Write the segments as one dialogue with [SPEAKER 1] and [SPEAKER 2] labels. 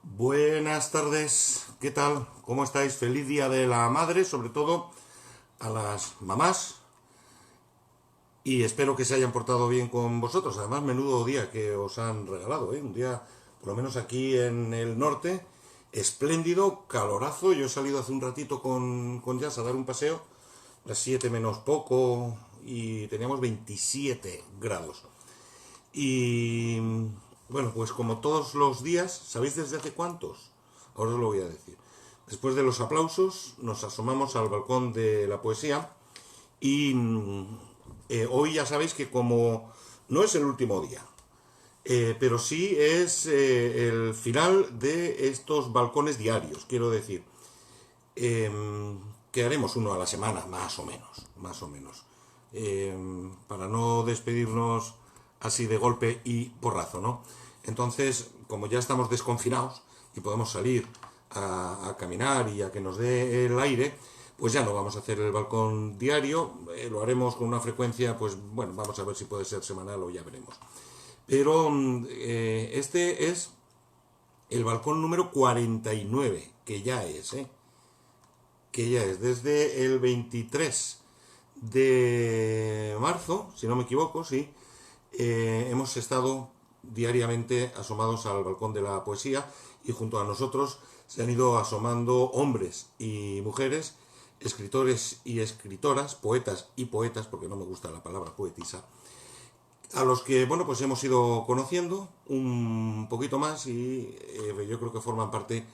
[SPEAKER 1] Buenas tardes, ¿qué tal? ¿Cómo estáis? Feliz Día de la Madre, sobre todo a las mamás, y espero que se hayan portado bien con vosotros. Además, menudo día que os han regalado, ¿eh? Un día, por lo menos aquí en el norte, espléndido, calorazo. Yo he salido hace un ratito con Jazz a dar un paseo, las 7 menos poco, y teníamos 27 grados. Y bueno, pues como todos los días, ¿sabéis desde hace cuántos? Ahora os lo voy a decir. Después de los aplausos, nos asomamos al balcón de la poesía y hoy ya sabéis que como no es el último día, pero sí es el final de estos balcones diarios, quiero decir, eh, que haremos uno a la semana, más o menos, para no despedirnos así de golpe y porrazo, ¿no? Entonces, como ya estamos desconfinados y podemos salir a caminar y a que nos dé el aire, pues ya no vamos a hacer el balcón diario, lo haremos con una frecuencia, pues bueno, vamos a ver si puede ser semanal o ya veremos. Pero este es el balcón número 49, que ya es, ¿eh? Que ya es desde el 23 de marzo, si no me equivoco, sí, hemos estado diariamente asomados al balcón de la poesía y junto a nosotros se han ido asomando hombres y mujeres, escritores y escritoras, poetas y poetas, porque no me gusta la palabra poetisa, a los que, bueno, pues hemos ido conociendo un poquito más y yo creo que forman parte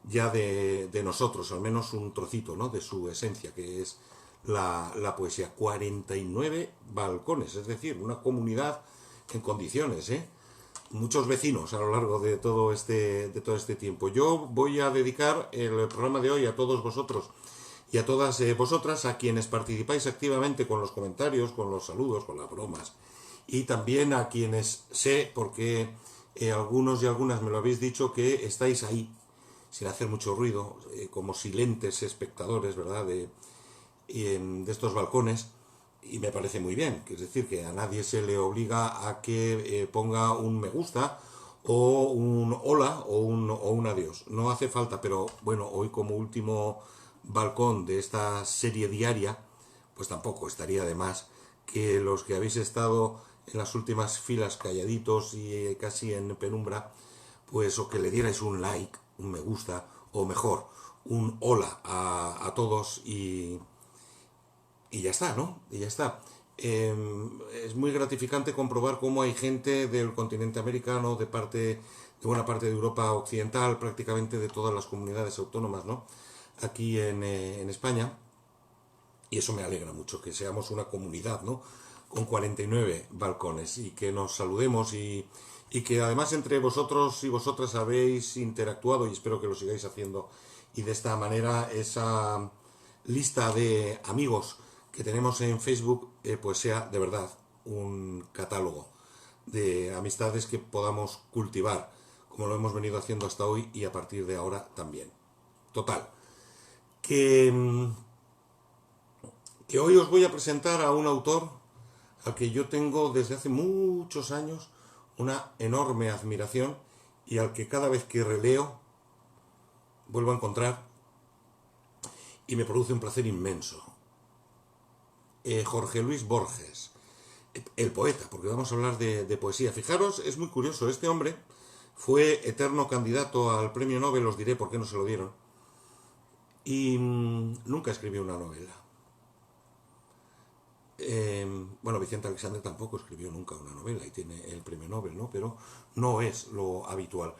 [SPEAKER 1] ya de nosotros, al menos un trocito, ¿no? De su esencia, que es la poesía. 49 balcones, es decir, una comunidad en condiciones, ¿eh? Muchos vecinos a lo largo de todo este tiempo. Yo voy a dedicar el programa de hoy a todos vosotros y a todas vosotras, a quienes participáis activamente con los comentarios, con los saludos, con las bromas, y también a quienes sé, porque algunos y algunas me lo habéis dicho, que estáis ahí, sin hacer mucho ruido, como silentes espectadores, ¿verdad?, de estos balcones, y me parece muy bien, que es decir, que a nadie se le obliga a que ponga un me gusta o un hola o un adiós. No hace falta, pero bueno, hoy como último balcón de esta serie diaria, pues tampoco estaría de más que los que habéis estado en las últimas filas calladitos y casi en penumbra, pues o que le dierais un like, un me gusta, o mejor, un hola a todos y ya está, ¿no? Y ya está. Es muy gratificante comprobar cómo hay gente del continente americano, de buena parte de Europa occidental, prácticamente de todas las comunidades autónomas, ¿no? Aquí en España, y eso me alegra mucho, que seamos una comunidad, ¿no? Con 49 balcones y que nos saludemos y que además entre vosotros y vosotras habéis interactuado y espero que lo sigáis haciendo y de esta manera esa lista de amigos que tenemos en Facebook pues sea de verdad un catálogo de amistades que podamos cultivar como lo hemos venido haciendo hasta hoy y a partir de ahora también. Total, que hoy os voy a presentar a un autor al que yo tengo desde hace muchos años una enorme admiración y al que cada vez que releo vuelvo a encontrar y me produce un placer inmenso. Jorge Luis Borges, el poeta, porque vamos a hablar de poesía. Fijaros, es muy curioso, este hombre fue eterno candidato al premio Nobel, os diré por qué no se lo dieron, y nunca escribió una novela. Bueno, Vicente Alexander tampoco escribió nunca una novela y tiene el premio Nobel, ¿no? Pero no es lo habitual.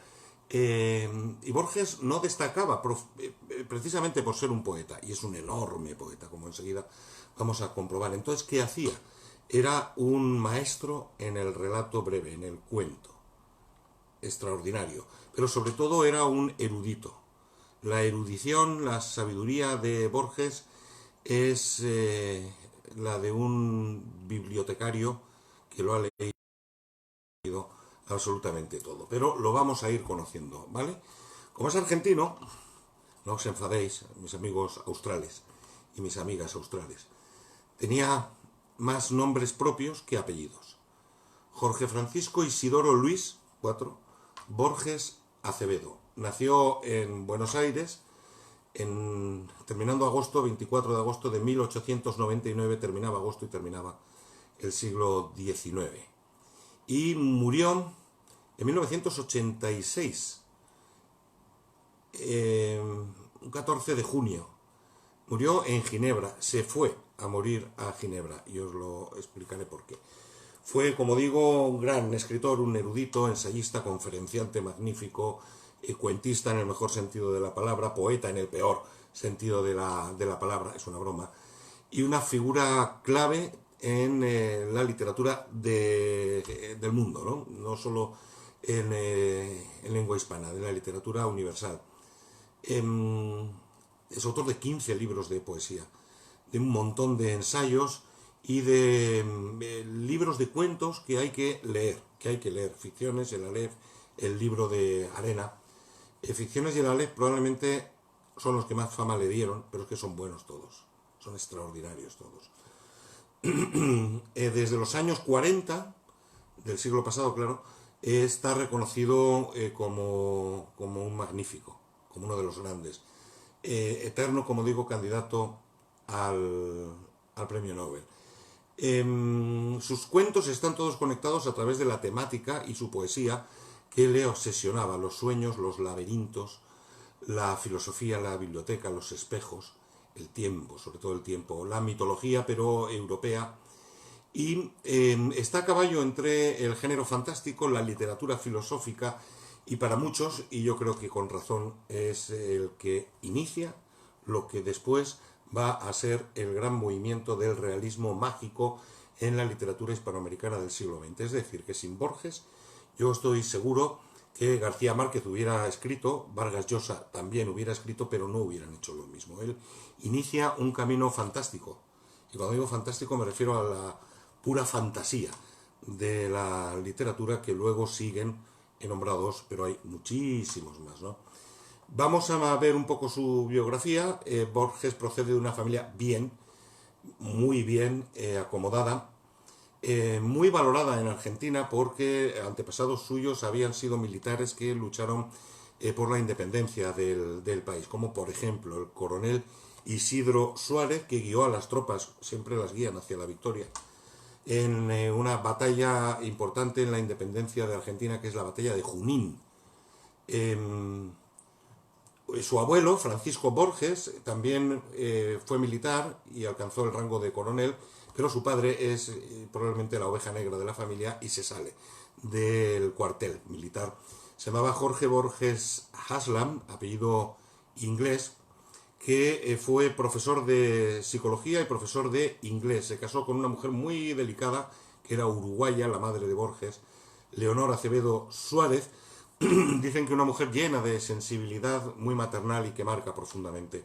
[SPEAKER 1] Y Borges no destacaba precisamente por ser un poeta, y es un enorme poeta, como enseguida vamos a comprobar. Entonces, ¿qué hacía? Era un maestro en el relato breve, en el cuento, extraordinario, pero sobre todo era un erudito. La erudición, la sabiduría de Borges es la de un bibliotecario que lo ha leído absolutamente todo. Pero lo vamos a ir conociendo, ¿vale? Como es argentino, no os enfadéis, mis amigos australes y mis amigas australes. Tenía más nombres propios que apellidos. Jorge Francisco Isidoro Luis, 4, Borges Acevedo. Nació en Buenos Aires, terminando agosto, 24 de agosto de 1899, terminaba agosto y terminaba el siglo XIX. Y murió en 1986, un 14 de junio. Murió en Ginebra, se fue a morir a Ginebra, y os lo explicaré por qué. Fue, como digo, un gran escritor, un erudito, ensayista, conferenciante magnífico, cuentista en el mejor sentido de la palabra, poeta en el peor sentido de la palabra, es una broma, y una figura clave en la literatura del mundo, no solo en lengua hispana, de la literatura universal. Es autor de 15 libros de poesía, de un montón de ensayos y de libros de cuentos que hay que leer, Ficciones, el Aleph, el libro de Arena. Ficciones y el Aleph probablemente son los que más fama le dieron, pero es que son buenos todos, son extraordinarios todos. Desde los años 40 del siglo pasado, claro, está reconocido como un magnífico, como uno de los grandes. Eterno, como digo, candidato al premio Nobel. Sus cuentos están todos conectados a través de la temática y su poesía que le obsesionaba: los sueños, los laberintos, la filosofía, la biblioteca, los espejos, el tiempo, sobre todo el tiempo, la mitología, pero europea. Y está a caballo entre el género fantástico, la literatura filosófica, y para muchos, y yo creo que con razón, es el que inicia lo que después va a ser el gran movimiento del realismo mágico en la literatura hispanoamericana del siglo XX. Es decir, que sin Borges, yo estoy seguro que García Márquez hubiera escrito, Vargas Llosa también hubiera escrito, pero no hubieran hecho lo mismo. Él inicia un camino fantástico. Y cuando digo fantástico me refiero a la pura fantasía de la literatura, que luego siguen nombrados, pero hay muchísimos más, ¿no? Vamos a ver un poco su biografía. Borges procede de una familia muy bien acomodada, muy valorada en Argentina porque antepasados suyos habían sido militares que lucharon por la independencia del país, como por ejemplo el coronel Isidro Suárez, que guió a las tropas, siempre las guían hacia la victoria, en una batalla importante en la independencia de Argentina, que es la batalla de Junín. Su abuelo, Francisco Borges, también fue militar y alcanzó el rango de coronel, pero su padre es probablemente la oveja negra de la familia y se sale del cuartel militar. Se llamaba Jorge Borges Haslam, apellido inglés, que fue profesor de psicología y profesor de inglés. Se casó con una mujer muy delicada, que era uruguaya, la madre de Borges, Leonor Acevedo Suárez. Dicen que una mujer llena de sensibilidad, muy maternal y que marca profundamente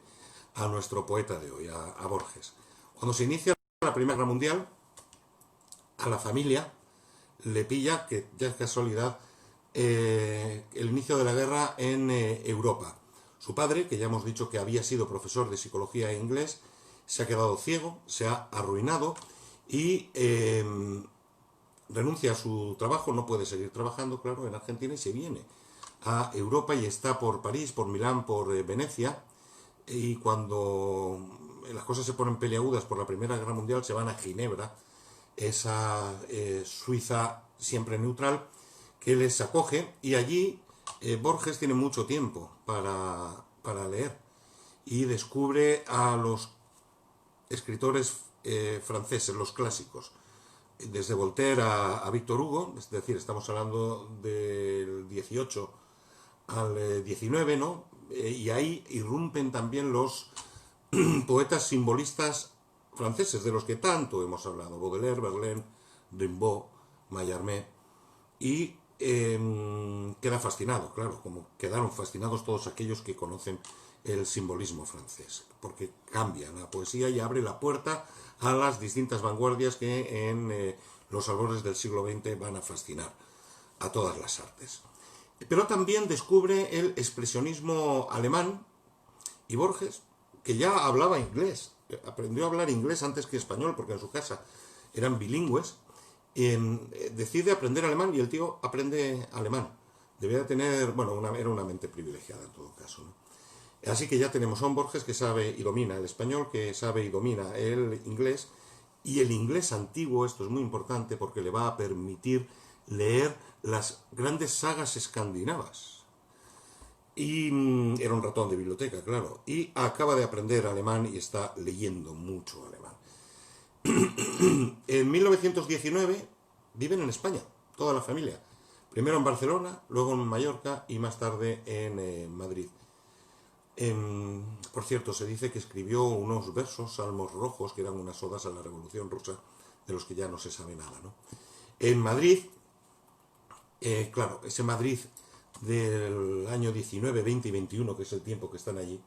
[SPEAKER 1] a nuestro poeta de hoy, a Borges. Cuando se inicia la Primera Guerra Mundial, a la familia le pilla, que ya es casualidad, el inicio de la guerra en Europa. Su padre, que ya hemos dicho que había sido profesor de psicología e inglés, se ha quedado ciego, se ha arruinado y renuncia a su trabajo, no puede seguir trabajando, claro, en Argentina, y se viene a Europa y está por París, por Milán, por Venecia, y cuando las cosas se ponen peliagudas por la Primera Guerra Mundial, se van a Ginebra, esa Suiza siempre neutral, que les acoge, y allí Borges tiene mucho tiempo para leer y descubre a los escritores franceses, los clásicos, desde Voltaire a Víctor Hugo, es decir, estamos hablando del 18 al 19, ¿no? Y ahí irrumpen también los poetas simbolistas franceses, de los que tanto hemos hablado: Baudelaire, Verlaine, Rimbaud, Mallarmé, y queda fascinado, claro, como quedaron fascinados todos aquellos que conocen el simbolismo francés, porque cambia la poesía y abre la puerta a las distintas vanguardias que en los albores del siglo XX van a fascinar a todas las artes. Pero también descubre el expresionismo alemán, y Borges, que ya hablaba inglés, aprendió a hablar inglés antes que español, porque en su casa eran bilingües, decide aprender alemán, y el tío aprende alemán Debía tener, bueno, era una mente privilegiada en todo caso, ¿no? Así que ya tenemos a un Borges que sabe y domina el español, que sabe y domina el inglés, y el inglés antiguo, esto es muy importante porque le va a permitir leer las grandes sagas escandinavas. Y era un ratón de biblioteca, claro. Y acaba de aprender alemán y está leyendo mucho alemán. En 1919 viven en España, toda la familia. Primero en Barcelona, luego en Mallorca y más tarde en Madrid. Por cierto, se dice que escribió unos versos, salmos rojos, que eran unas odas a la Revolución Rusa, de los que ya no se sabe nada, ¿no? En Madrid, claro, ese Madrid del año 19, 20 y 21, que es el tiempo que están allí,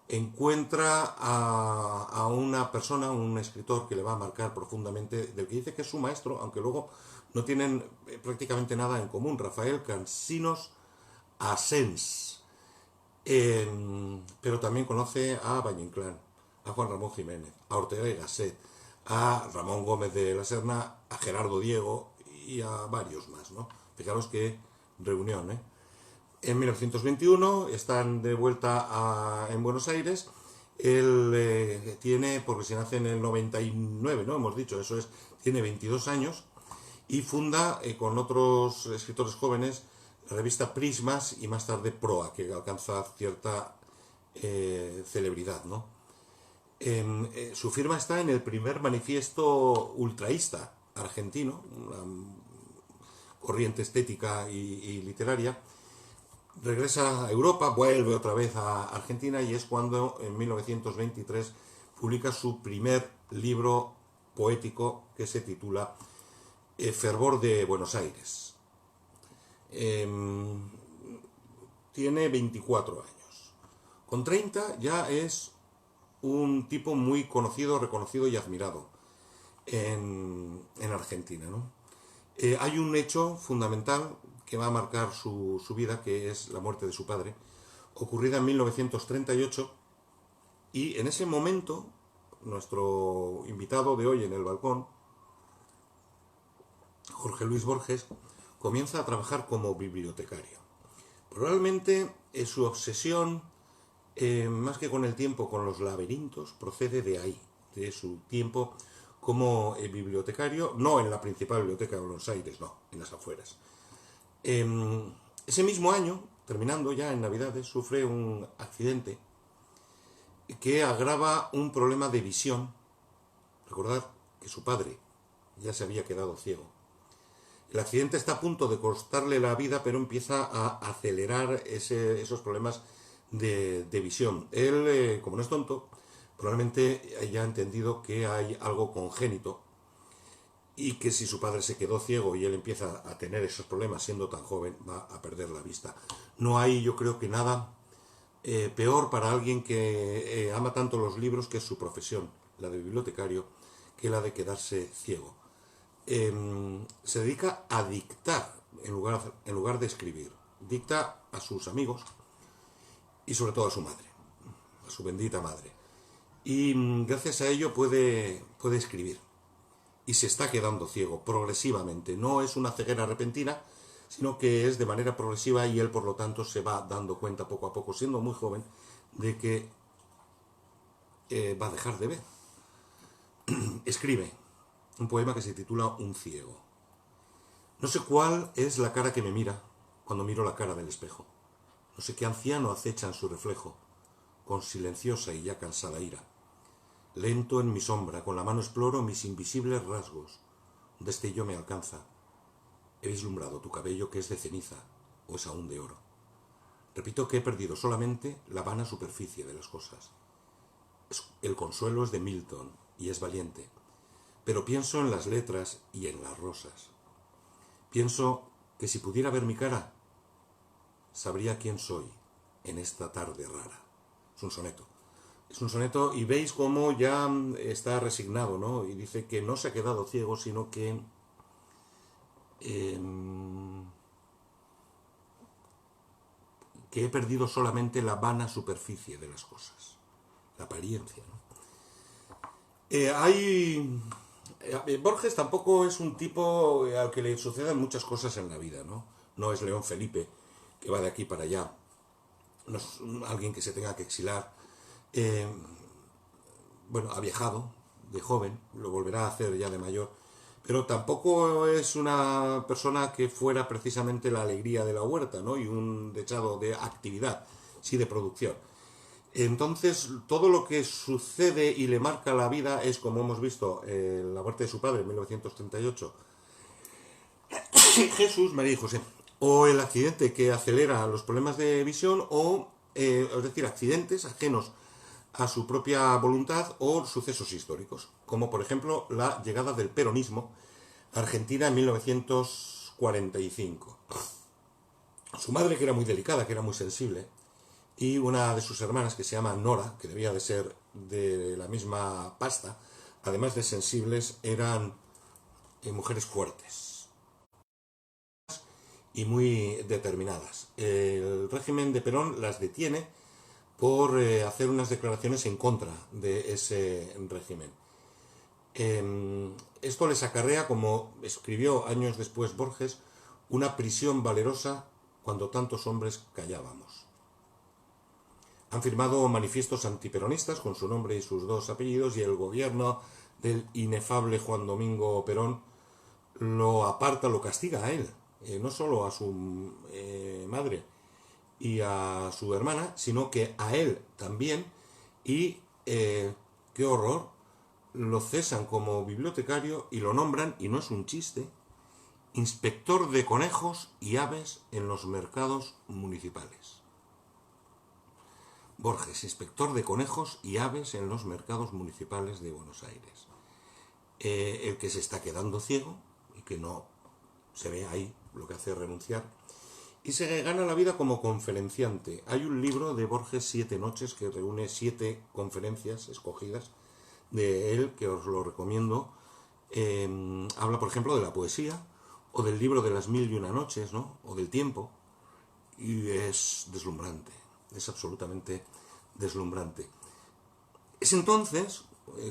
[SPEAKER 1] encuentra a una persona, un escritor que le va a marcar profundamente, del que dice que es su maestro, aunque luego no tienen prácticamente nada en común, Rafael Cansinos Asens. Pero también conoce a Valle Inclán, a Juan Ramón Jiménez, a Ortega y Gasset, a Ramón Gómez de la Serna, a Gerardo Diego y a varios más, ¿no? Fijaros qué reunión, ¿eh? En 1921 están de vuelta en Buenos Aires. Él tiene, porque se nace en el 99, ¿no? Hemos dicho, eso es, tiene 22 años y funda con otros escritores jóvenes la revista Prismas y más tarde Proa, que alcanza cierta celebridad, ¿no? Su firma está en el primer manifiesto ultraísta argentino, una corriente estética y literaria. Regresa a Europa, vuelve otra vez a Argentina y es cuando en 1923 publica su primer libro poético que se titula Fervor de Buenos Aires. Tiene 24 años. Con 30 ya es un tipo muy conocido, reconocido y admirado en Argentina, ¿no? Hay un hecho fundamental que va a marcar su vida, que es la muerte de su padre, ocurrida en 1938, y en ese momento nuestro invitado de hoy en el balcón, Jorge Luis Borges, comienza a trabajar como bibliotecario. Probablemente su obsesión, más que con el tiempo, con los laberintos, procede de ahí, de su tiempo como bibliotecario, no en la principal biblioteca de Buenos Aires, no, en las afueras. Ese mismo año, terminando ya en Navidades, sufre un accidente que agrava un problema de visión. Recordad que su padre ya se había quedado ciego. El accidente está a punto de costarle la vida, pero empieza a acelerar esos problemas de visión. Él, como no es tonto, probablemente haya entendido que hay algo congénito y que si su padre se quedó ciego y él empieza a tener esos problemas siendo tan joven, va a perder la vista. No hay, yo creo que nada peor para alguien que ama tanto los libros, que es su profesión, la de bibliotecario, que la de quedarse ciego. Se dedica a dictar en lugar de escribir. Dicta a sus amigos y sobre todo a su madre, a su bendita madre. Y gracias a ello puede escribir. Y se está quedando ciego progresivamente. No es una ceguera repentina, sino que es de manera progresiva y él, por lo tanto, se va dando cuenta poco a poco, siendo muy joven, de que va a dejar de ver. Escribe un poema que se titula Un ciego. No sé cuál es la cara que me mira cuando miro la cara del espejo. No sé qué anciano acecha en su reflejo, con silenciosa y ya cansada ira. Lento en mi sombra, con la mano exploro mis invisibles rasgos. Un destello me alcanza. He vislumbrado tu cabello que es de ceniza, o es aún de oro. Repito que he perdido solamente la vana superficie de las cosas. El consuelo es de Milton y es valiente, pero pienso en las letras y en las rosas. Pienso que si pudiera ver mi cara, sabría quién soy en esta tarde rara. Es un soneto. Es un soneto y veis cómo ya está resignado, ¿no? Y dice que no se ha quedado ciego, sino que he perdido solamente la vana superficie de las cosas, la apariencia, ¿no? Borges tampoco es un tipo al que le sucedan muchas cosas en la vida, ¿no? no es León Felipe, que va de aquí para allá, no es alguien que se tenga que exilar. Eh, bueno, ha viajado de joven, lo volverá a hacer ya de mayor, pero tampoco es una persona que fuera precisamente la alegría de la huerta, ¿no? Y un dechado de actividad, sí de producción. Entonces, todo lo que sucede y le marca la vida es, como hemos visto, la muerte de su padre en 1938, Jesús, María y José, o el accidente que acelera los problemas de visión, o, es decir, accidentes ajenos a su propia voluntad o sucesos históricos, como por ejemplo la llegada del peronismo a Argentina en 1945. Su madre, que era muy delicada, que era muy sensible, y una de sus hermanas, que se llama Nora, que debía de ser de la misma pasta, además de sensibles, eran mujeres fuertes y muy determinadas. El régimen de Perón las detiene por hacer unas declaraciones en contra de ese régimen. Esto les acarrea, como escribió años después Borges, una prisión valerosa cuando tantos hombres callábamos. Han firmado manifiestos antiperonistas con su nombre y sus dos apellidos, y el gobierno del inefable Juan Domingo Perón lo aparta, lo castiga a él, no solo a su madre y a su hermana, sino que a él también, y qué horror, lo cesan como bibliotecario y lo nombran, y no es un chiste, inspector de conejos y aves en los mercados municipales. Borges, inspector de conejos y aves en los mercados municipales de Buenos Aires. El que se está quedando ciego y que no se ve ahí, lo que hace es renunciar, y se gana la vida como conferenciante. Hay un libro de Borges, 7 noches, que reúne 7 conferencias escogidas de él, que os lo recomiendo. Habla, por ejemplo, de la poesía, o del libro de las 1001 noches, ¿no? O del tiempo, y es deslumbrante, es absolutamente deslumbrante. Es entonces,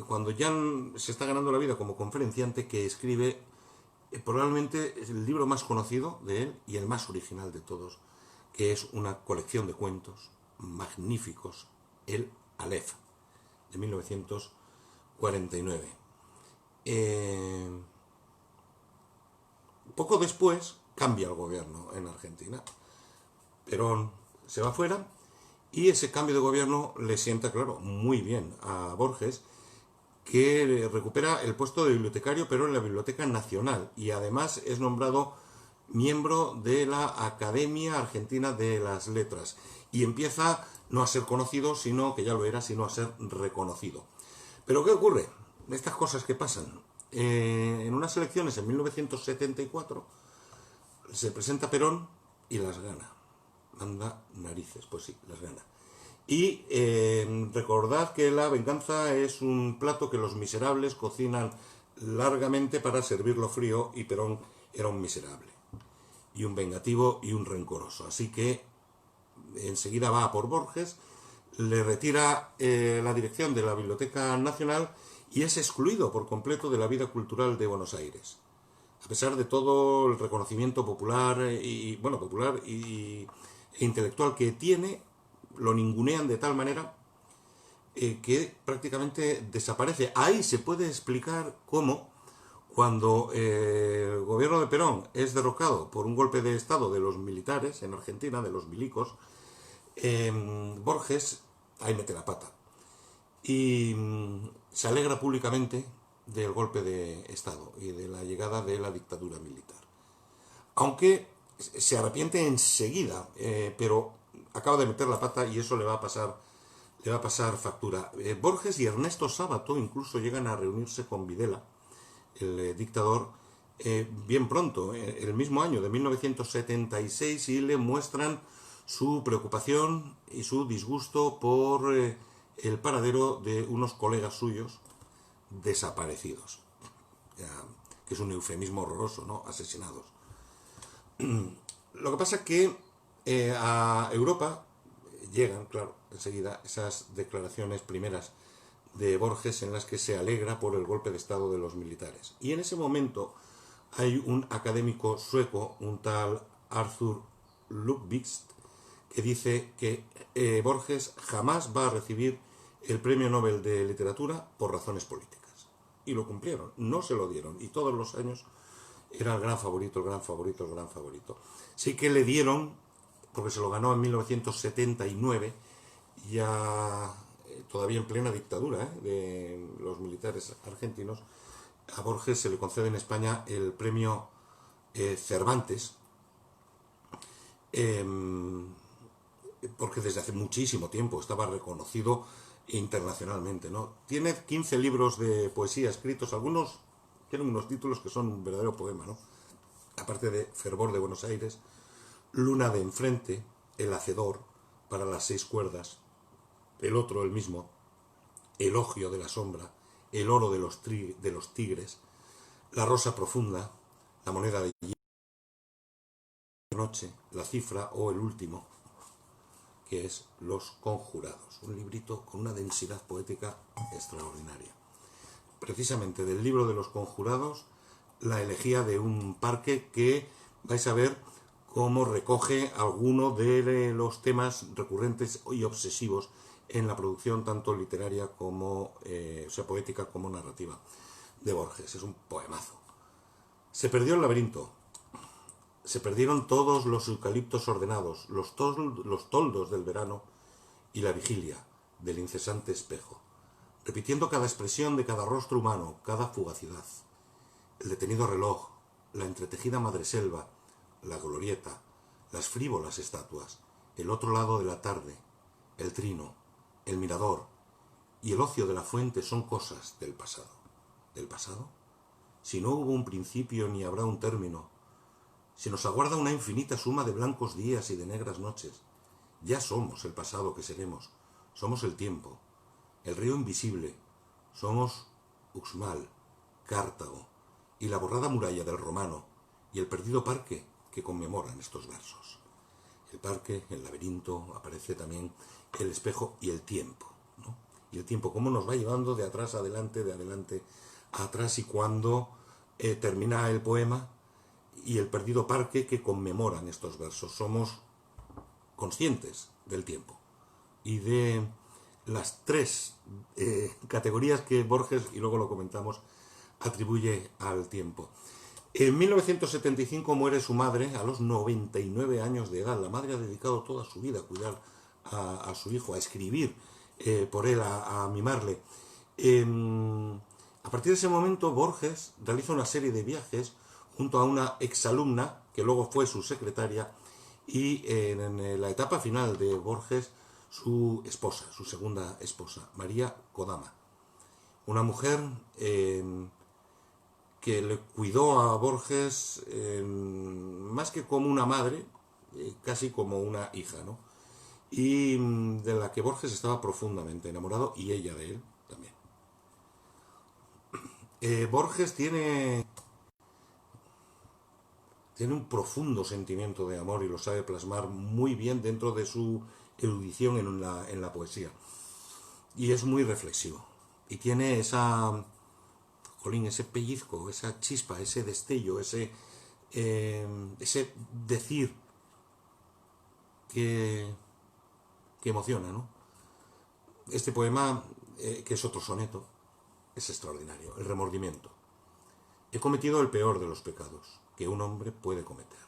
[SPEAKER 1] cuando ya se está ganando la vida como conferenciante, que escribe probablemente el libro más conocido de él y el más original de todos, que es una colección de cuentos magníficos, el Aleph, de 1949. Poco después cambia el gobierno en Argentina. Perón se va fuera, y ese cambio de gobierno le sienta, claro, muy bien a Borges, que recupera el puesto de bibliotecario, pero en la Biblioteca Nacional, y además es nombrado miembro de la Academia Argentina de las Letras, y empieza no a ser conocido, sino que ya lo era, sino a ser reconocido. Pero ¿qué ocurre? Estas cosas que pasan. En unas elecciones en 1974 se presenta Perón y las gana. Manda narices, pues sí, las gana. Y recordad que la venganza es un plato que los miserables cocinan largamente para servirlo frío, y Perón era un miserable, y un vengativo y un rencoroso. Así que enseguida va a por Borges, le retira la dirección de la Biblioteca Nacional, y es excluido por completo de la vida cultural de Buenos Aires. A pesar de todo el reconocimiento popular e intelectual que tiene, lo ningunean de tal manera que prácticamente desaparece. Ahí se puede explicar cómo, cuando el gobierno de Perón es derrocado por un golpe de estado de los militares en Argentina, de los milicos, Borges ahí mete la pata y se alegra públicamente del golpe de estado y de la llegada de la dictadura militar. Aunque se arrepiente enseguida, pero acaba de meter la pata, y eso le va a pasar factura. Borges y Ernesto Sábato incluso llegan a reunirse con Videla, el dictador, bien pronto, el mismo año de 1976, y le muestran su preocupación y su disgusto por el paradero de unos colegas suyos desaparecidos, que es un eufemismo horroroso, ¿no? Asesinados. Lo que pasa es que a Europa llegan, claro, enseguida esas declaraciones primeras de Borges en las que se alegra por el golpe de estado de los militares. Y en ese momento hay un académico sueco, un tal Arthur Lubitsch, que dice que Borges jamás va a recibir el Premio Nobel de Literatura por razones políticas. Y lo cumplieron, no se lo dieron, y todos los años era el gran favorito, el gran favorito, el gran favorito. Sí que le dieron, porque se lo ganó en 1979, ya todavía en plena dictadura de los militares argentinos. A Borges se le concede en España el premio Cervantes, porque desde hace muchísimo tiempo estaba reconocido internacionalmente, ¿no? Tiene 15 libros de poesía escritos, algunos tienen unos títulos que son un verdadero poema, ¿no? Aparte de Fervor de Buenos Aires, Luna de enfrente, El hacedor, para las 6 cuerdas, el otro, el mismo, Elogio de la sombra, El oro de los tigres, La rosa profunda, La moneda de noche, La cifra o El último, que es Los conjurados, un librito con una densidad poética extraordinaria. Precisamente del libro de Los conjurados, la elegía de un parque que vais a ver cómo recoge algunos de los temas recurrentes y obsesivos en la producción tanto literaria como poética como narrativa de Borges. Es un poemazo. Se perdió el laberinto. Se perdieron todos los eucaliptos ordenados, los toldos del verano y la vigilia del incesante espejo, repitiendo cada expresión de cada rostro humano, cada fugacidad. El detenido reloj, la entretejida madreselva, la glorieta, las frívolas estatuas, el otro lado de la tarde, el trino, el mirador y el ocio de la fuente son cosas del pasado. ¿Del pasado? Si no hubo un principio ni habrá un término, si nos aguarda una infinita suma de blancos días y de negras noches, ya somos el pasado que seremos, somos el tiempo, el río invisible, somos Uxmal, Cartago y la borrada muralla del romano y el perdido parque que conmemoran estos versos. El parque, el laberinto, aparece también el espejo y el tiempo, ¿no? Y el tiempo, cómo nos va llevando de atrás a adelante, de adelante a atrás, y cuando termina el poema y el perdido parque que conmemoran estos versos. Somos conscientes del tiempo y de las 3 categorías que Borges, y luego lo comentamos, atribuye al tiempo. En 1975 muere su madre a los 99 años de edad. La madre ha dedicado toda su vida a cuidar a su hijo, a escribir por él, a mimarle. A partir de ese momento, Borges realiza una serie de viajes junto a una exalumna, que luego fue su secretaria, y en la etapa final de Borges, su esposa, su segunda esposa, María Kodama. Una mujer que le cuidó a Borges más que como una madre, casi como una hija, ¿no? Y de la que Borges estaba profundamente enamorado, y ella de él también. Borges tiene un profundo sentimiento de amor y lo sabe plasmar muy bien dentro de su erudición en la poesía. Y es muy reflexivo. Y tiene ese pellizco, esa chispa, ese destello, ese decir que emociona, ¿no? Este poema, que es otro soneto, es extraordinario. El remordimiento. He cometido el peor de los pecados que un hombre puede cometer.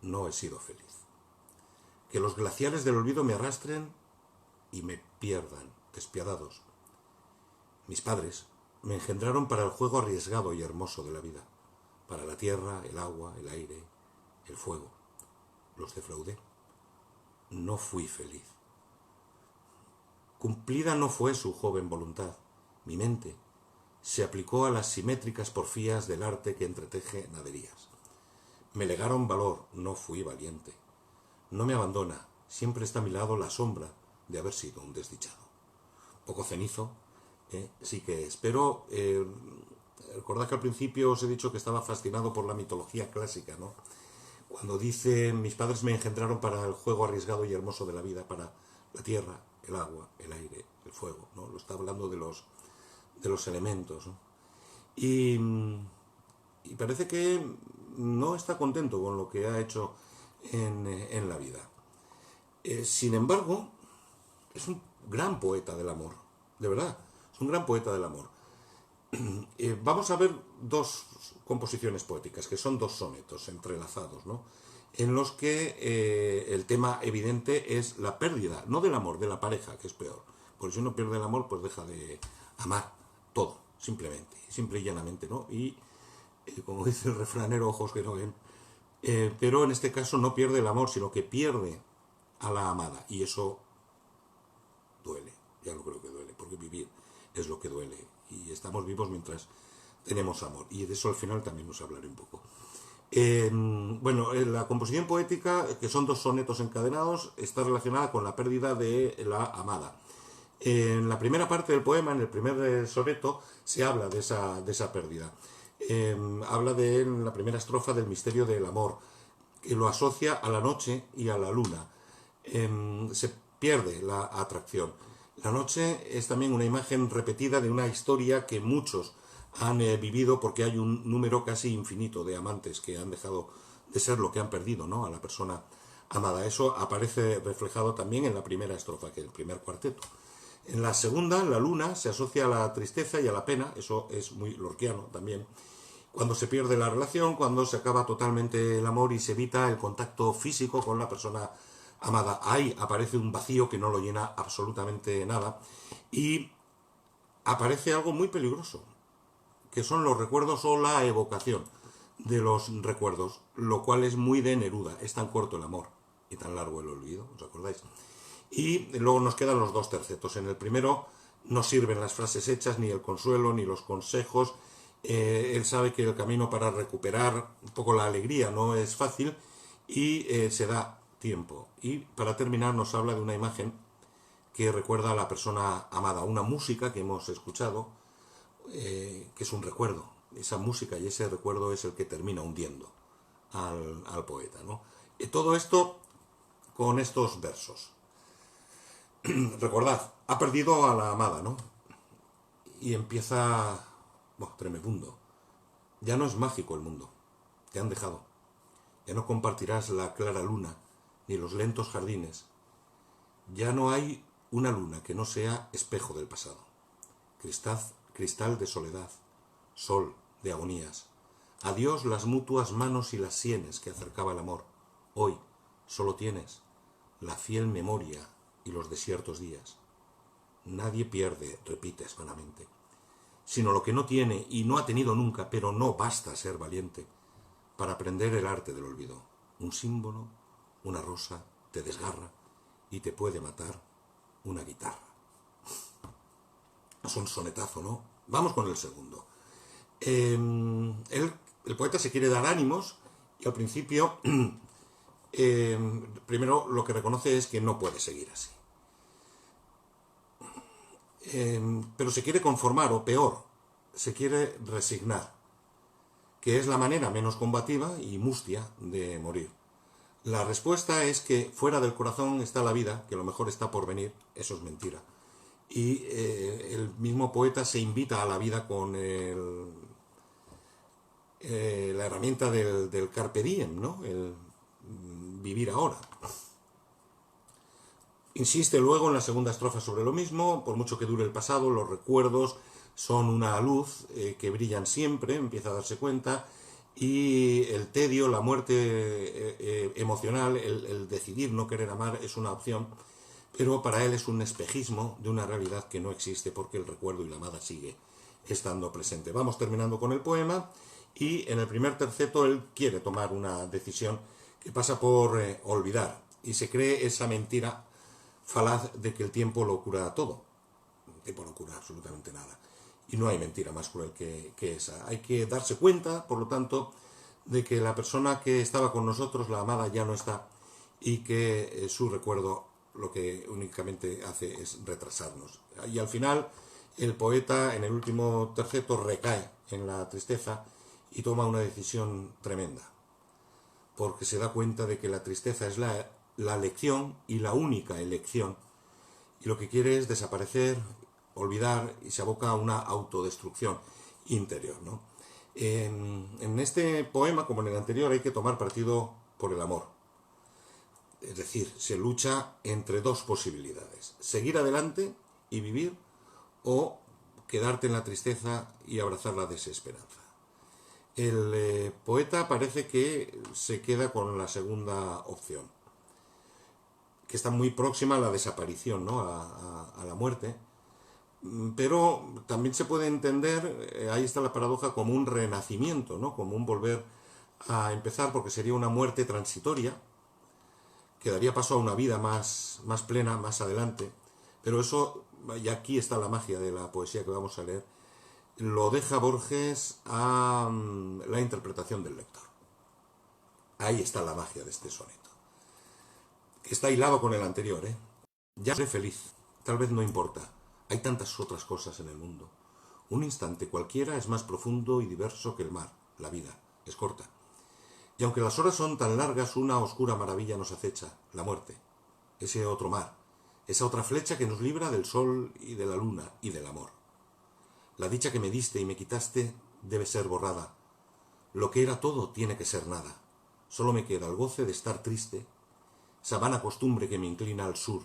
[SPEAKER 1] No he sido feliz. Que los glaciares del olvido me arrastren y me pierdan, despiadados. Mis padres me engendraron para el juego arriesgado y hermoso de la vida, para la tierra, el agua, el aire, el fuego. Los defraudé. No fui feliz. Cumplida no fue su joven voluntad. Mi mente se aplicó a las simétricas porfías del arte que entreteje naderías. Me legaron valor, no fui valiente. No me abandona, siempre está a mi lado la sombra de haber sido un desdichado. Poco cenizo, sí que es. Pero recordad que al principio os he dicho que estaba fascinado por la mitología clásica, ¿no? Cuando dice, mis padres me engendraron para el juego arriesgado y hermoso de la vida, para la tierra, el agua, el aire, el fuego, ¿no? Lo está hablando de los elementos, ¿no? Y parece que no está contento con lo que ha hecho en la vida. Sin embargo, es un gran poeta del amor, de verdad, es un gran poeta del amor. Vamos a ver dos composiciones poéticas, que son dos sonetos entrelazados, ¿no? En los que el tema evidente es la pérdida, no del amor, de la pareja, que es peor. Porque si uno pierde el amor, pues deja de amar todo, simplemente, simple y llanamente, ¿no? Y como dice el refranero, ojos que no ven. Pero en este caso no pierde el amor, sino que pierde a la amada. Y eso duele, ya lo creo que duele, porque vivir es lo que duele. Y estamos vivos mientras tenemos amor. Y de eso al final también nos hablaré un poco. Bueno, la composición poética, que son dos sonetos encadenados, está relacionada con la pérdida de la amada. En la primera parte del poema, en el primer soneto, se habla de esa pérdida. Habla en la primera estrofa del misterio del amor, que lo asocia a la noche y a la luna. Se pierde la atracción. La noche es también una imagen repetida de una historia que muchos han vivido, porque hay un número casi infinito de amantes que han dejado de ser lo que han perdido, ¿no?, a la persona amada. Eso aparece reflejado también en la primera estrofa, que es el primer cuarteto. En la segunda, la luna se asocia a la tristeza y a la pena, eso es muy lorquiano también. Cuando se pierde la relación, cuando se acaba totalmente el amor y se evita el contacto físico con la persona amada. Ahí aparece un vacío que no lo llena absolutamente nada. Y aparece algo muy peligroso, que son los recuerdos o la evocación de los recuerdos, lo cual es muy de Neruda. Es tan corto el amor y tan largo el olvido, ¿os acordáis? Y luego nos quedan los dos tercetos. En el primero no sirven las frases hechas, ni el consuelo, ni los consejos. Él sabe que el camino para recuperar un poco la alegría no es fácil y se da tiempo. Y para terminar nos habla de una imagen que recuerda a la persona amada, una música que hemos escuchado, que es un recuerdo. Esa música y ese recuerdo es el que termina hundiendo al poeta, ¿no? Y todo esto con estos versos. Recordad, ha perdido a la amada, ¿no? Y empieza, tremebundo. Ya no es mágico el mundo, te han dejado. Ya no compartirás la clara luna, ni los lentos jardines. Ya no hay una luna que no sea espejo del pasado. Cristal de soledad, sol de agonías. Adiós las mutuas manos y las sienes que acercaba el amor. Hoy solo tienes la fiel memoria y los desiertos días. Nadie pierde, repites vanamente, sino lo que no tiene y no ha tenido nunca, pero no basta ser valiente para aprender el arte del olvido. Un símbolo, una rosa, te desgarra y te puede matar una guitarra. Es un sonetazo, ¿no? Vamos con el segundo. El poeta se quiere dar ánimos y al principio, primero lo que reconoce es que no puede seguir así. Pero se quiere conformar, o peor, se quiere resignar, que es la manera menos combativa y mustia de morir. La respuesta es que fuera del corazón está la vida, que lo mejor está por venir. Eso es mentira. Y el mismo poeta se invita a la vida con la herramienta del carpe diem, ¿no? El vivir ahora. Insiste luego en la segunda estrofa sobre lo mismo. Por mucho que dure el pasado, los recuerdos son una luz que brillan siempre, empieza a darse cuenta, y el tedio, la muerte emocional, el decidir no querer amar es una opción, pero para él es un espejismo de una realidad que no existe, porque el recuerdo y la amada sigue estando presente. Vamos terminando con el poema, y en el primer terceto él quiere tomar una decisión que pasa por olvidar, y se cree esa mentira falaz de que el tiempo lo cura todo. El tiempo no cura absolutamente nada. Y no hay mentira más cruel que esa. Hay que darse cuenta, por lo tanto, de que la persona que estaba con nosotros, la amada, ya no está, y que su recuerdo lo que únicamente hace es retrasarnos. Y al final, el poeta, en el último terceto, recae en la tristeza y toma una decisión tremenda, porque se da cuenta de que la tristeza es la elección y la única elección, y lo que quiere es desaparecer, olvidar, y se aboca a una autodestrucción interior, ¿no? En este poema, como en el anterior, hay que tomar partido por el amor. Es decir, se lucha entre dos posibilidades: seguir adelante y vivir, o quedarte en la tristeza y abrazar la desesperanza. El poeta parece que se queda con la segunda opción, que está muy próxima a la desaparición, ¿no? A la muerte. Pero también se puede entender, ahí está la paradoja, como un renacimiento, ¿no? Como un volver a empezar, porque sería una muerte transitoria, que daría paso a una vida más plena más adelante. Pero eso, y aquí está la magia de la poesía que vamos a leer, lo deja Borges a la interpretación del lector. Ahí está la magia de este soneto, que está hilado con el anterior, ¿eh? Ya soy feliz, tal vez no importa. Hay tantas otras cosas en el mundo. Un instante cualquiera es más profundo y diverso que el mar. La vida es corta. Y aunque las horas son tan largas, una oscura maravilla nos acecha: la muerte. Ese otro mar. Esa otra flecha que nos libra del sol y de la luna y del amor. La dicha que me diste y me quitaste debe ser borrada. Lo que era todo tiene que ser nada. Solo me queda el goce de estar triste, esa vana costumbre que me inclina al sur,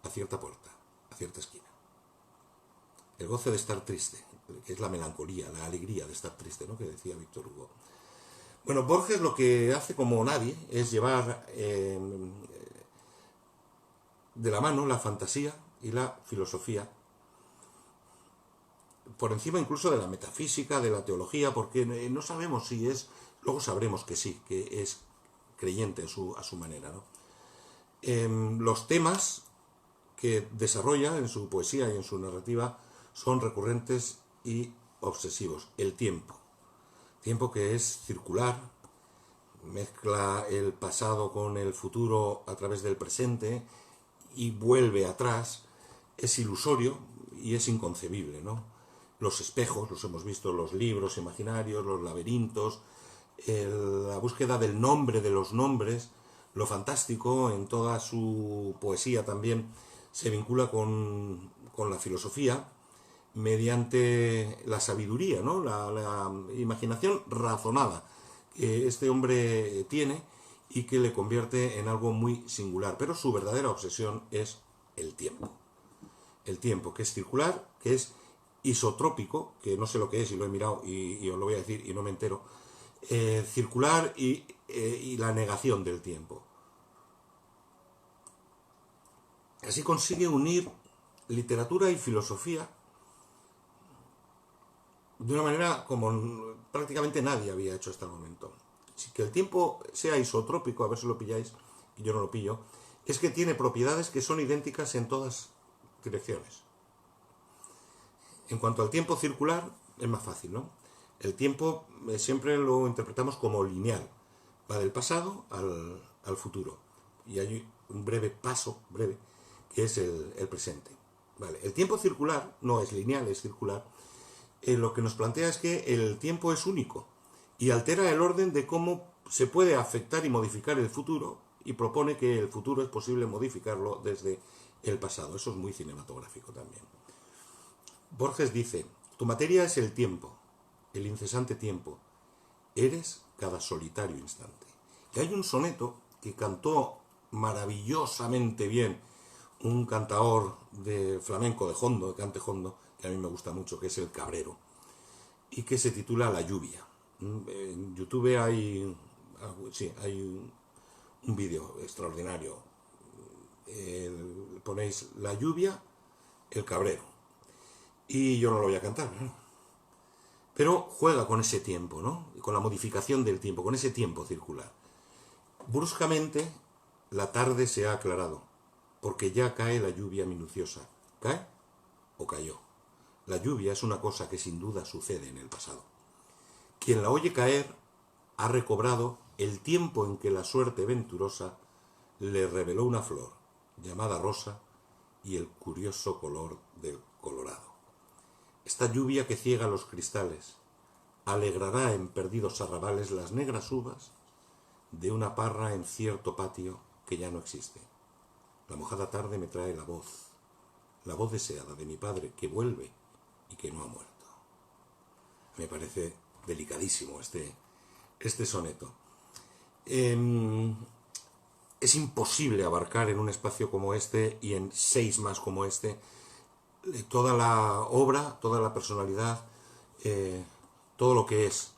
[SPEAKER 1] a cierta puerta, a cierta esquina. El goce de estar triste, que es la melancolía, la alegría de estar triste, ¿no? Que decía Víctor Hugo. Bueno, Borges lo que hace como nadie es llevar de la mano la fantasía y la filosofía, por encima incluso de la metafísica, de la teología, porque no sabemos si es, luego sabremos que sí, que es creyente a su manera, ¿no? Los temas que desarrolla en su poesía y en su narrativa son recurrentes y obsesivos. El tiempo. Tiempo que es circular, mezcla el pasado con el futuro a través del presente y vuelve atrás. Es ilusorio y es inconcebible, ¿no? Los espejos, los hemos visto, los libros imaginarios, los laberintos, la búsqueda del nombre de los nombres, lo fantástico en toda su poesía también se vincula con la filosofía mediante la sabiduría, ¿no? La imaginación razonada que este hombre tiene y que le convierte en algo muy singular. Pero su verdadera obsesión es el tiempo. El tiempo, que es circular, que es isotrópico, que no sé lo que es y lo he mirado y os lo voy a decir y no me entero, circular y la negación del tiempo. Así consigue unir literatura y filosofía de una manera como prácticamente nadie había hecho hasta el momento. Si que el tiempo sea isotrópico, a ver si lo pilláis, y yo no lo pillo, es que tiene propiedades que son idénticas en todas direcciones. En cuanto al tiempo circular, es más fácil, ¿no? El tiempo siempre lo interpretamos como lineal. Va del pasado al futuro. Y hay un breve paso, breve, que es el presente. Vale. El tiempo circular no es lineal, es circular. Lo que nos plantea es que el tiempo es único y altera el orden de cómo se puede afectar y modificar el futuro, y propone que el futuro es posible modificarlo desde el pasado. Eso es muy cinematográfico también. Borges dice: tu materia es el tiempo, el incesante tiempo. Eres cada solitario instante. Y hay un soneto que cantó maravillosamente bien un cantaor de flamenco de Jondo, de cante Jondo, que a mí me gusta mucho, que es el Cabrero, y que se titula La lluvia. En YouTube hay un vídeo extraordinario. Ponéis La lluvia, el Cabrero. Y yo no lo voy a cantar, ¿no? Pero juega con ese tiempo, ¿no? Con la modificación del tiempo, con ese tiempo circular. Bruscamente la tarde se ha aclarado, porque ya cae la lluvia minuciosa. ¿Cae o cayó? La lluvia es una cosa que sin duda sucede en el pasado. Quien la oye caer ha recobrado el tiempo en que la suerte venturosa le reveló una flor llamada rosa y el curioso color del colorado. Esta lluvia que ciega los cristales alegrará en perdidos arrabales las negras uvas de una parra en cierto patio que ya no existe. La mojada tarde me trae la voz deseada de mi padre que vuelve y que no ha muerto. Me parece delicadísimo este soneto. es imposible abarcar en un espacio como este y en 6 más como este toda la obra, toda la personalidad, todo lo que es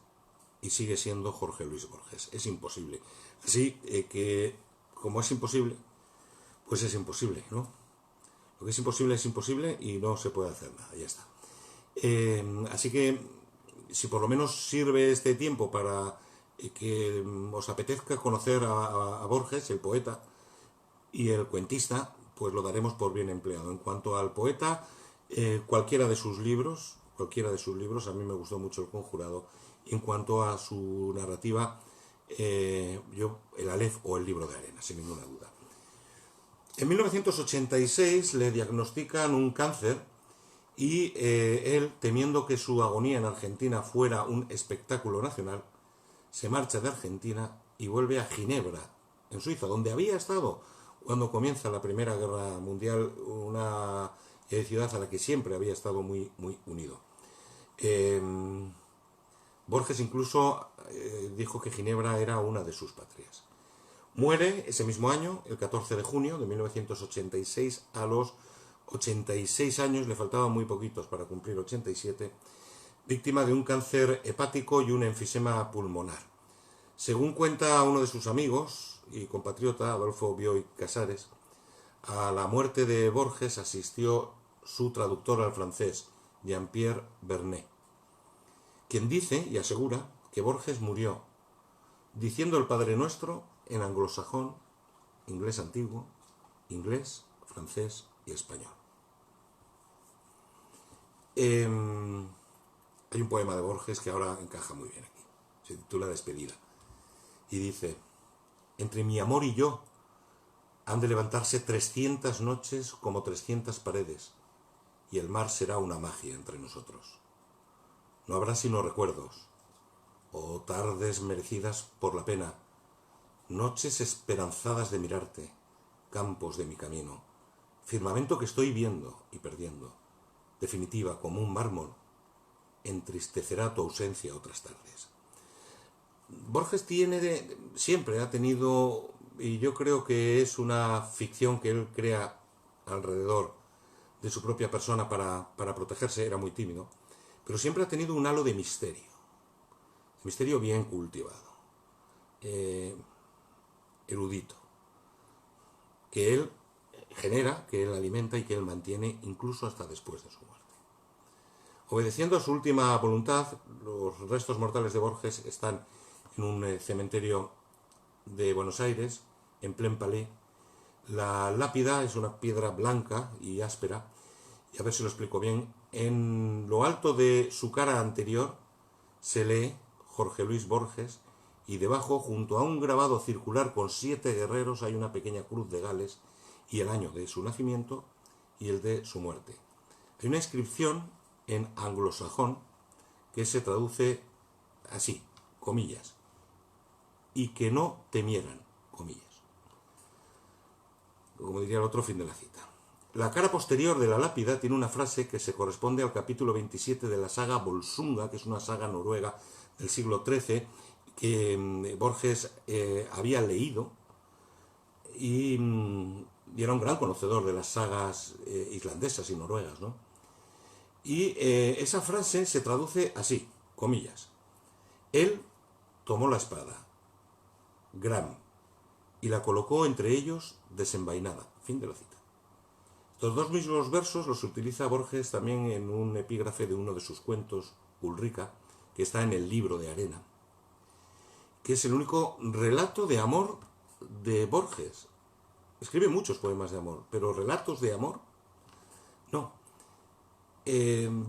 [SPEAKER 1] y sigue siendo Jorge Luis Borges. Es imposible. Así que, como es imposible, pues es imposible, ¿no? Lo que es imposible y no se puede hacer nada, ya está. Así que, si por lo menos sirve este tiempo para que os apetezca conocer a Borges, el poeta y el cuentista, pues lo daremos por bien empleado. En cuanto al poeta, cualquiera de sus libros, a mí me gustó mucho El Conjurado. Y en cuanto a su narrativa, yo el Aleph o el Libro de Arena, sin ninguna duda. En 1986 le diagnostican un cáncer y él, temiendo que su agonía en Argentina fuera un espectáculo nacional, se marcha de Argentina y vuelve a Ginebra, en Suiza, donde había estado cuando comienza la Primera Guerra Mundial, una ciudad a la que siempre había estado muy, muy unido. Borges incluso dijo que Ginebra era una de sus patrias. Muere ese mismo año, el 14 de junio de 1986, a los 86 años, le faltaban muy poquitos para cumplir 87, víctima de un cáncer hepático y un enfisema pulmonar. Según cuenta uno de sus amigos y compatriota, Adolfo Bioy Casares, a la muerte de Borges asistió su traductor al francés, Jean-Pierre Vernet, quien dice y asegura que Borges murió diciendo el Padre Nuestro en anglosajón, inglés antiguo, inglés, francés y español. Hay un poema de Borges que ahora encaja muy bien aquí. Se titula Despedida. Y dice: entre mi amor y yo han de levantarse 300 noches como 300 paredes, y el mar será una magia entre nosotros. No habrá sino recuerdos, o tardes merecidas por la pena, noches esperanzadas de mirarte, campos de mi camino, firmamento que estoy viendo y perdiendo, definitiva como un mármol, entristecerá tu ausencia otras tardes. Borges siempre ha tenido, y yo creo que es una ficción que él crea alrededor de su propia persona para protegerse, era muy tímido, pero siempre ha tenido un halo de misterio bien cultivado, erudito, que él genera, que él alimenta y que él mantiene incluso hasta después de su muerte. Obedeciendo a su última voluntad, los restos mortales de Borges están en un cementerio de Buenos Aires, en Plaine-Palais. La lápida es una piedra blanca y áspera, y a ver si lo explico bien. En lo alto de su cara anterior se lee Jorge Luis Borges, y debajo, junto a un grabado circular con 7 guerreros, hay una pequeña cruz de Gales y el año de su nacimiento y el de su muerte. Hay una inscripción en anglosajón que se traduce así, comillas, y que no temieran, comillas. Como diría el otro, fin de la cita. La cara posterior de la lápida tiene una frase que se corresponde al capítulo 27 de la saga Volsunga, que es una saga noruega del siglo XIII, que Borges había leído y era un gran conocedor de las sagas islandesas y noruegas, ¿no? Y esa frase se traduce así, comillas: él tomó la espada, Gram, y la colocó entre ellos desenvainada. Fin de la cita. Estos dos mismos versos los utiliza Borges también en un epígrafe de uno de sus cuentos, Ulrica, que está en el Libro de Arena, que es el único relato de amor de Borges. Escribe muchos poemas de amor, pero relatos de amor, no.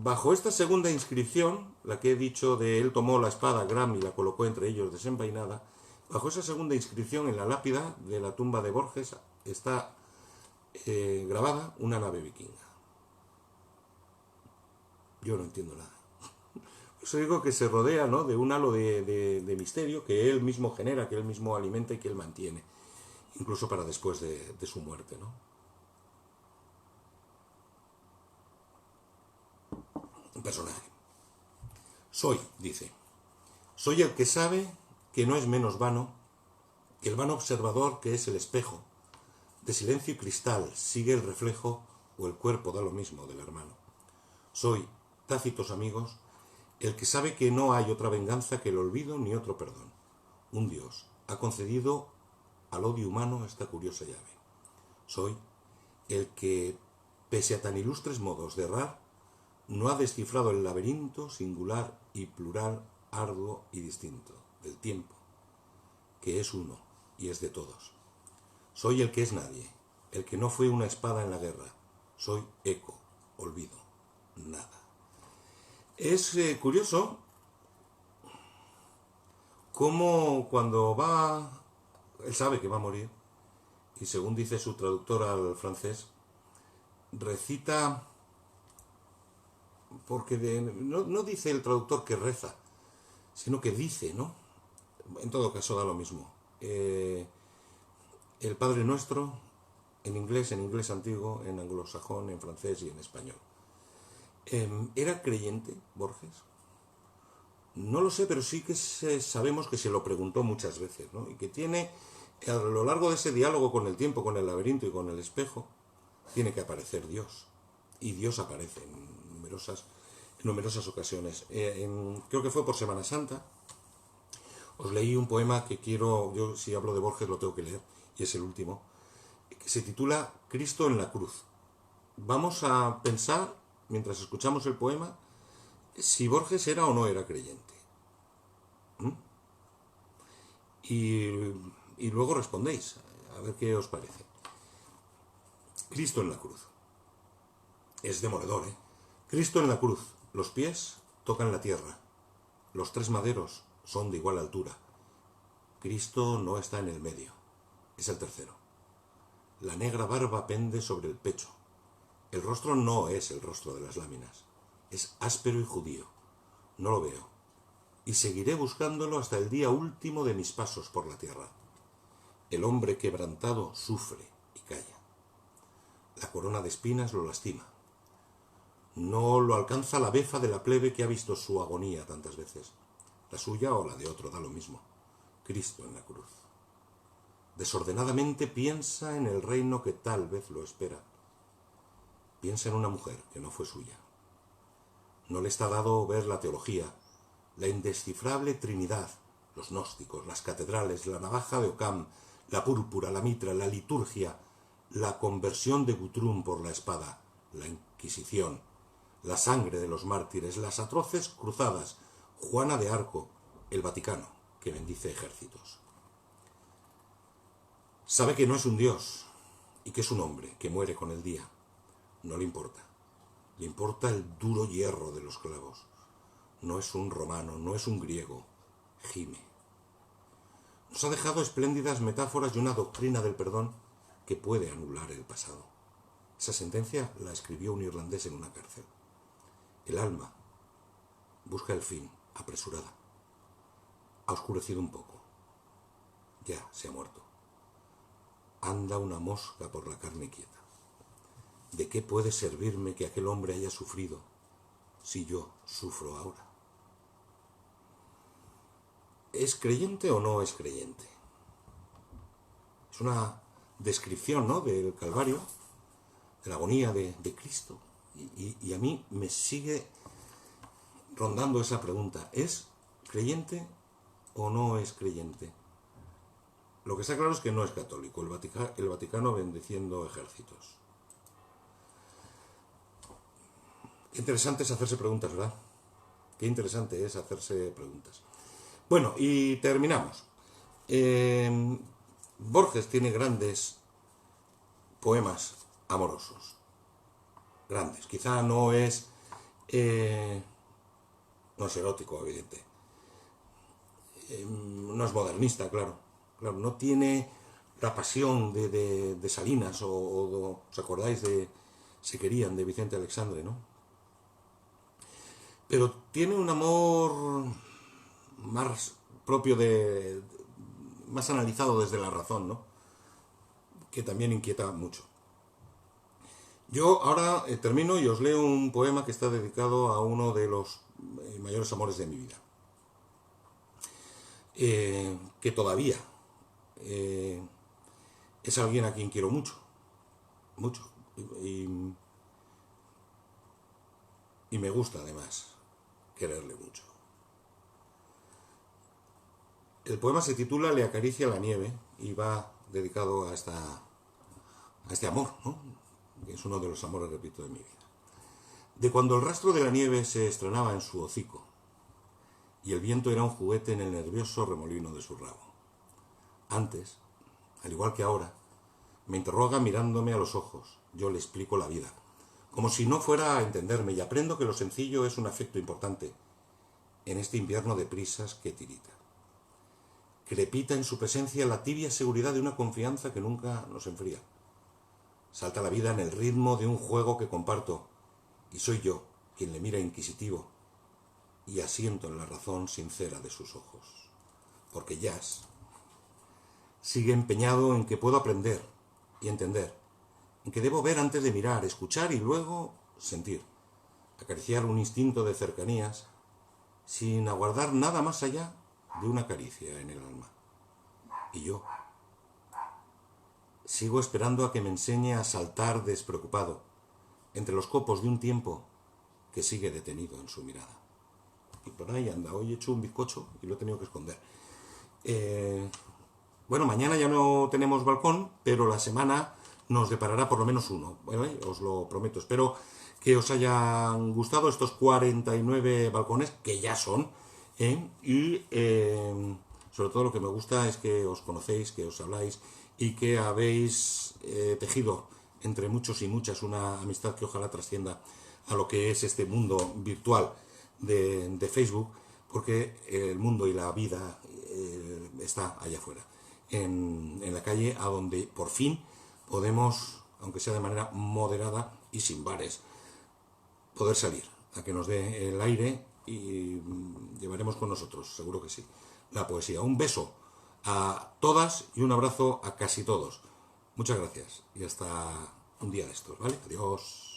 [SPEAKER 1] Bajo esta segunda inscripción, la que he dicho de él tomó la espada Gram y la colocó entre ellos desenvainada, bajo esa segunda inscripción en la lápida de la tumba de Borges está grabada una nave vikinga. Yo no entiendo nada. Por eso digo que se rodea, ¿no?, de un halo de misterio que él mismo genera, que él mismo alimenta y que él mantiene, incluso para después de su muerte, ¿no? Un personaje. Dice, soy el que sabe que no es menos vano que el vano observador que es el espejo, de silencio y cristal, sigue el reflejo o el cuerpo da lo mismo del hermano. Soy, tácitos amigos, el que sabe que no hay otra venganza que el olvido ni otro perdón. Un Dios ha concedido al odio humano esta curiosa llave. Soy el que, pese a tan ilustres modos de errar, no ha descifrado el laberinto singular y plural, arduo y distinto del tiempo, que es uno y es de todos. Soy el que es nadie, el que no fue una espada en la guerra. Soy eco, olvido, nada. Es curioso cómo cuando él sabe que va a morir, y según dice su traductor al francés, recita, porque no dice el traductor que reza, sino que dice, ¿no? En todo caso da lo mismo. El Padre Nuestro, en inglés antiguo, en anglosajón, en francés y en español. ¿Era creyente Borges? No lo sé, pero sí que sabemos que se lo preguntó muchas veces, ¿no? Y que tiene, a lo largo de ese diálogo con el tiempo, con el laberinto y con el espejo, tiene que aparecer Dios. Y Dios aparece en numerosas ocasiones. Creo que fue por Semana Santa. Os leí un poema que yo si hablo de Borges lo tengo que leer, y es el último, que se titula Cristo en la cruz. Vamos a pensar, mientras escuchamos el poema, si Borges era o no era creyente. Y luego respondéis, a ver qué os parece. Cristo en la cruz. Es demoledor, ¿eh? Cristo en la cruz. Los pies tocan la tierra. Los tres maderos son de igual altura. Cristo no está en el medio. Es el tercero. La negra barba pende sobre el pecho. El rostro no es el rostro de las láminas. Es áspero y judío. No lo veo. Y seguiré buscándolo hasta el día último de mis pasos por la tierra. El hombre quebrantado sufre y calla. La corona de espinas lo lastima. No lo alcanza la befa de la plebe que ha visto su agonía tantas veces. La suya o la de otro, da lo mismo. Cristo en la cruz. Desordenadamente piensa en el reino que tal vez lo espera. Piensa en una mujer que no fue suya. No le está dado ver la teología, la indescifrable Trinidad, los gnósticos, las catedrales, la navaja de Ockham, la púrpura, la mitra, la liturgia, la conversión de Gutrún por la espada, la Inquisición, la sangre de los mártires, las atroces cruzadas, Juana de Arco, el Vaticano, que bendice ejércitos. Sabe que no es un dios y que es un hombre que muere con el día. No le importa. Le importa el duro hierro de los clavos. No es un romano, no es un griego. Gime. Nos ha dejado espléndidas metáforas y una doctrina del perdón que puede anular el pasado. Esa sentencia la escribió un irlandés en una cárcel. El alma busca el fin, apresurada. Ha oscurecido un poco. Ya se ha muerto. Anda una mosca por la carne quieta. ¿De qué puede servirme que aquel hombre haya sufrido si yo sufro ahora? ¿Es creyente o no es creyente? Es una descripción, ¿no?, del Calvario, de la agonía de Cristo. Y a mí me sigue rondando esa pregunta. ¿Es creyente o no es creyente? Lo que está claro es que no es católico. El Vaticano bendiciendo ejércitos. Qué interesante es hacerse preguntas, ¿verdad? Qué interesante es hacerse preguntas. Bueno, y terminamos. Borges tiene grandes poemas amorosos. Grandes. Quizá no es erótico, evidente. No es modernista, claro. No tiene la pasión de Salinas ¿os acordáis de Se querían, de Vicente Alexandre, ¿no? Pero tiene un amor más propio más analizado desde la razón, ¿no? Que también inquieta mucho. Yo ahora termino y os leo un poema que está dedicado a uno de los mayores amores de mi vida. Que todavía es alguien a quien quiero mucho, mucho. Y, y me gusta además quererle mucho. El poema se titula Le acaricia la nieve y va dedicado a este amor, ¿no? Que es uno de los amores, repito, de mi vida. De cuando el rastro de la nieve se estrenaba en su hocico y el viento era un juguete en el nervioso remolino de su rabo. Antes, al igual que ahora, me interroga mirándome a los ojos. Yo le explico la vida, como si no fuera a entenderme, y aprendo que lo sencillo es un afecto importante en este invierno de prisas que tirita. Crepita en su presencia la tibia seguridad de una confianza que nunca nos enfría. Salta la vida en el ritmo de un juego que comparto, y soy yo quien le mira inquisitivo y asiento en la razón sincera de sus ojos. Porque Jazz sigue empeñado en que puedo aprender y entender, en que debo ver antes de mirar, escuchar y luego sentir, acariciar un instinto de cercanías sin aguardar nada más allá de una caricia en el alma. Y yo sigo esperando a que me enseñe a saltar despreocupado entre los copos de un tiempo que sigue detenido en su mirada. Y por ahí anda. Hoy he hecho un bizcocho y lo he tenido que esconder. Bueno, mañana ya no tenemos balcón, pero la semana nos deparará por lo menos uno, ¿vale? Os lo prometo. Espero que os hayan gustado estos 49 balcones, que ya son, y sobre todo lo que me gusta es que os conocéis, que os habláis y que habéis tejido entre muchos y muchas una amistad que ojalá trascienda a lo que es este mundo virtual de Facebook, porque el mundo y la vida está allá afuera, en la calle, a donde por fin podemos, aunque sea de manera moderada y sin bares, poder salir, a que nos dé el aire, y llevaremos con nosotros, seguro que sí, la poesía. Un beso a todas y un abrazo a casi todos. Muchas gracias y hasta un día de estos, ¿vale? Adiós.